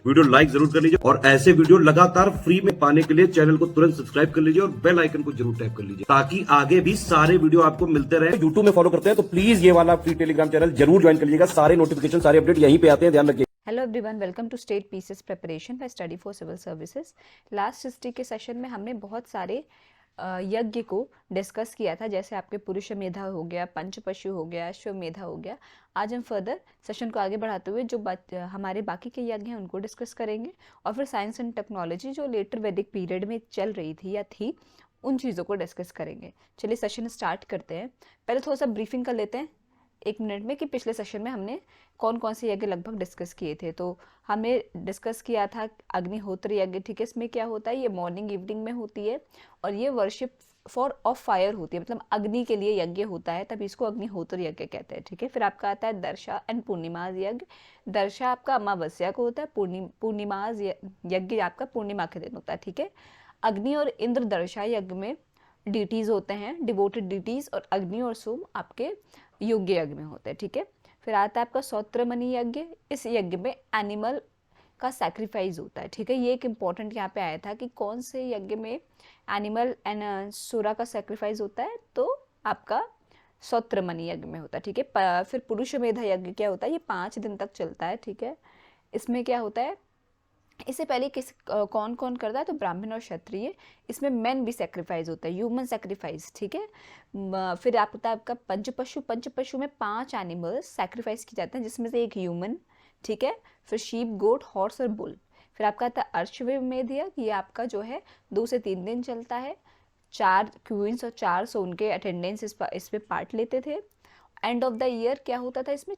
Video like जरूर कर लीजिए और ऐसे वीडियो लगातार फ्री में पाने के लिए चैनल को तुरंत सब्सक्राइब कर लीजिए और बेल आइकन को जरूर टैप कर लीजिए ताकि आगे भी सारे वीडियो आपको मिलते रहे। यूट्यूब में फॉलो करते हैं तो प्लीज ये वाला फ्री टेलीग्राम चैनल जरूर ज्वाइन कर लीजिएगा। सारे नोटिफिकेशन सारे अपडेट यहीं पे आते हैं, ध्यान रखिए। Hello everyone, welcome to state PCS preparation by study for civil services. Last history के सेशन में हमने बहुत सारे यज्ञ को डिस्कस किया था, जैसे आपके पुरुष मेधा हो गया, पंचपशु हो गया, अश्वमेधा हो गया। आज हम फर्दर सेशन को आगे बढ़ाते हुए जो हमारे बाकी के यज्ञ हैं उनको डिस्कस करेंगे और फिर साइंस एंड टेक्नोलॉजी जो लेटर वैदिक पीरियड में चल रही थी या थी उन चीज़ों को डिस्कस करेंगे। चलिए सेशन स्टार्ट करते हैं। पहले थोड़ा सा ब्रीफिंग कर लेते हैं 1 मिनट में कि पिछले सेशन में हमने कौन कौन से यज्ञ लगभग डिस्कस किए थे। तो हमने डिस्कस किया था अग्निहोत्र यज्ञ, ठीक है। इसमें क्या होता है, ये मॉर्निंग इवनिंग में होती है और ये वर्शिप फॉर ऑफ फायर होती है, मतलब अग्नि के लिए यज्ञ होता है, तभी इसको अग्निहोत्र यज्ञ कहते हैं, ठीक है। फिर आपका आता है दर्शा एंड पूर्णिमा यज्ञ। दर्शा आपका अमावस्या को होता है, पूर्णिमा यज्ञ आपका पूर्णिमा के दिन होता है, ठीक है। अग्नि और इंद्र दर्शा यज्ञ में डीटीज होते हैं, डिवोटेड डीटीज, और अग्नि और सोम आपके योग्य यज्ञ में होते हैं, ठीक है। फिर आता है आपका सौत्रमणि यज्ञ। इस यज्ञ में एनिमल का सैक्रिफाइस होता है, ठीक है। ये एक इम्पॉर्टेंट यहाँ पे आया था कि कौन से यज्ञ में एनिमल एंड सुरा का सैक्रिफाइस होता है, तो आपका सौत्रमणि यज्ञ में होता है, ठीक है। फिर पुरुष मेधा यज्ञ क्या होता है, ये 5 दिन तक चलता है, ठीक है। इसमें क्या होता है, इससे पहले कौन कौन करता है, तो ब्राह्मण और क्षत्रिय। इसमें मेन भी सेक्रीफाइस होता है, ह्यूमन सेक्रीफाइस, ठीक है। फिर आपका पंचपशु। पंचपशु में 5 एनिमल्स सेक्रीफाइस किए जाते हैं, जिसमें से 1 ह्यूमन, ठीक है। फिर शीप, गोट, हॉर्स और बुल। फिर आपका आता है अश्वमेध यज्ञ। ये आपका जो है 2 से 3 दिन चलता है। 4 क्वींस और 400 उनके अटेंडेंस इस पे पार्ट लेते थे। एंड ऑफ द ईयर क्या होता था, इसमें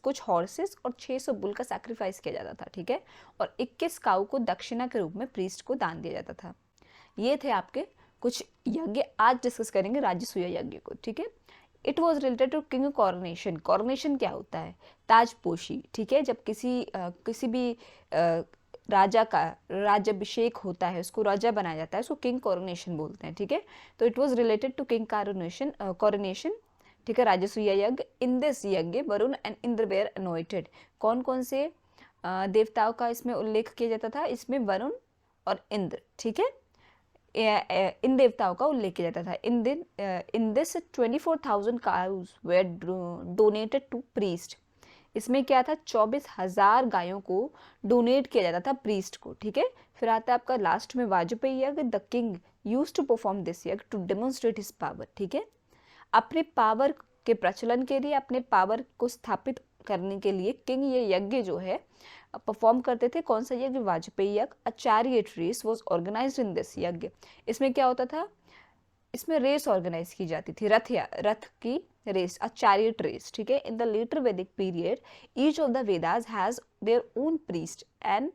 कुछ हॉर्सेस और 600 बुल का सैक्रिफाइस किया जाता था, ठीक है। और 21 काऊ को दक्षिणा के रूप में प्रीस्ट को दान दिया जाता था। ये थे आपके कुछ यज्ञ। आज डिस्कस करेंगे राजसूय यज्ञ को, ठीक है। It was related to king coronation. Coronation क्या होता है, ताजपोशी, ठीक है। जब किसी भी राजा का राज्याभिषेक होता है, उसको राजा बनाया जाता है, उसको किंग कॉरोनेशन बोलते हैं, ठीक है। तो it was related to king coronation, ठीक है, राजसूय यज्ञ। In this yajna Varuna and Indra were anointed. कौन कौन से देवताओं का इसमें उल्लेख किया जाता था, इसमें वरुण और इंद्र, ठीक है, इन देवताओं का उल्लेख किया जाता था। In this 24,000 cows were donated to priest. इसमें क्या था, 24,000 गायों को डोनेट किया जाता था प्रीस्ट को, ठीक है। फिर आता है आपका लास्ट में Vajapeya yajna. The king use to perform this yajna to demonstrate his power, ठीक है। अपने पावर के प्रचलन के लिए, अपने पावर को स्थापित करने के लिए किंग ये यज्ञ जो है परफॉर्म करते थे। कौन सा यज्ञ, Vajapeya yajna. A chariot race was organised in this yajna. इसमें क्या होता था, इसमें रेस ऑर्गेनाइज की जाती थी, रथ की रेस, अ चैरियट रेस, ठीक है। इन the later Vedic period each of the Vedas has their own priest and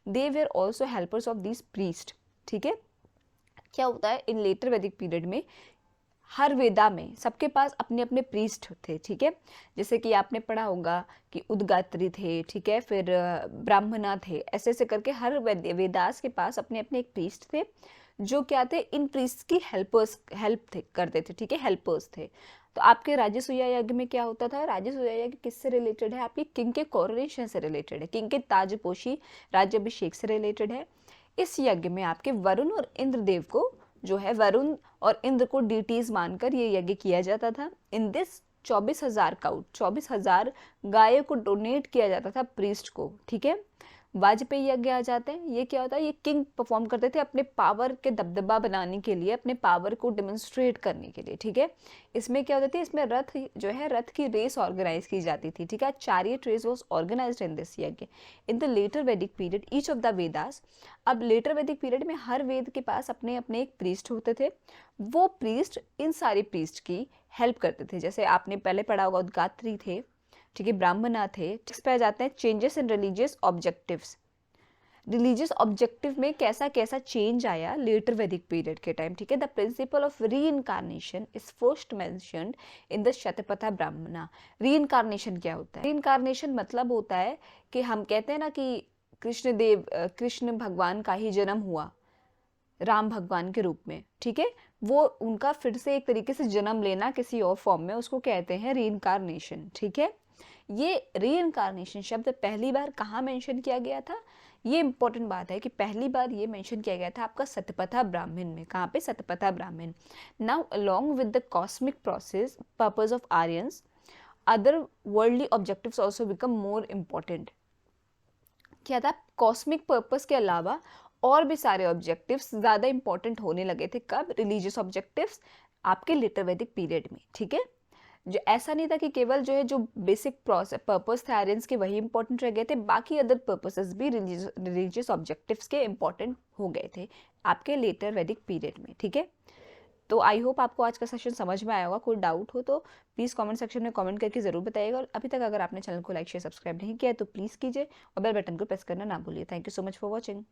they were also helpers of this priest, ठीक है। क्या होता है, इन लेटर वैदिक पीरियड में हर वेदा में सबके पास अपने अपने प्रीस्ट थे, ठीक है। जैसे कि आपने पढ़ा होगा कि उद्गात्री थे, ठीक है, फिर ब्राह्मणा थे, ऐसे ऐसे करके हर वेदास के पास अपने अपने एक प्रीस्ट थे, जो क्या थे, इन प्रीस्ट की करते थे, ठीक है, हेल्पर्स थे। तो आपके राजसूय यज्ञ में क्या होता था, राजसूय यज्ञ किससे रिलेटेड है, आपकी किंग के कोरोनेशन से रिलेटेड है, किंग के ताजपोशी राज्याभिषेक से रिलेटेड है। इस यज्ञ में आपके वरुण और इंद्रदेव को जो है, वरुण और इंद्र को डीटीज मानकर ये यज्ञ किया जाता था। इन दिस 24,000 गायों को डोनेट किया जाता था प्रीस्ट को, ठीक है। वाजपेयी यज्ञ आ जाते हैं। ये क्या होता है, ये किंग परफॉर्म करते थे अपने पावर के दबदबा बनाने के लिए, अपने पावर को डेमोन्स्ट्रेट करने के लिए, ठीक है। इसमें क्या होता था, इसमें रथ जो है, रथ की रेस ऑर्गेनाइज की जाती थी, ठीक है। Chariot race was organised in this yajna. In the later Vedic period each of the Vedas. अब लेटर वैदिक पीरियड में हर वेद के पास अपने अपने एक प्रीस्ट होते थे। वो प्रीस्ट इन सारी प्रीस्ट की हेल्प करते थे। जैसे आपने पहले पढ़ा होगा, उद्गात्री थे, ठीक है, ब्राह्मणा थे। इस पे आ जाते हैं changes in religious objectives. Religious objective में कैसा कैसा चेंज आया लेटर वैदिक पीरियड के टाइम, ठीक है। The principle of reincarnation is first mentioned in the Shatapatha ब्राह्मणा। रीइनकारनेशन क्या होता है, रीइनकारनेशन मतलब होता है कि हम कहते हैं ना कि कृष्ण भगवान का ही जन्म हुआ राम भगवान के रूप में, ठीक है। वो उनका फिर से एक तरीके से जन्म लेना किसी और फॉर्म में, उसको कहते हैं रीइनकारनेशन, ठीक है। ये रीइनकारनेशन शब्द पहली बार कहाँ मेंशन किया गया था, ये इंपॉर्टेंट बात है कि पहली बार ये मेंशन किया गया था आपका सतपथा ब्राह्मण में। कहाँ पे? सतपथा ब्राह्मण। Now along with the cosmic process purpose of Aryans, other worldly objectives also become more important. क्या था? कॉस्मिक पर्पस के अलावा और भी सारे ऑब्जेक्टिव्स ज़्यादा इंपॉर्टेंट होने लगे थे। कब? रिलीजियस ऑब्जेक्टिव्स आपके लेटर वैदिक पीरियड में। ठीक है, जो ऐसा नहीं था कि केवल जो है जो बेसिक पर्पस थे आर्यंस के वही इंपॉर्टेंट रह गए थे, बाकी अदर पर्पसेस भी रिलीजियस ऑब्जेक्टिव्स के इंपॉर्टेंट हो गए थे आपके लेटर वैदिक पीरियड में। ठीक है, तो आई होप आपको आज का सेशन समझ में आया होगा। कोई डाउट हो तो प्लीज़ कमेंट सेक्शन में कमेंट करके ज़रूर बताइएगा। और अभी तक अगर आपने चैनल को लाइक शेयर सब्सक्राइब नहीं किया है तो प्लीज़ कीजिए और बेल बटन को प्रेस करना ना भूलिए। Thank you so much for watching.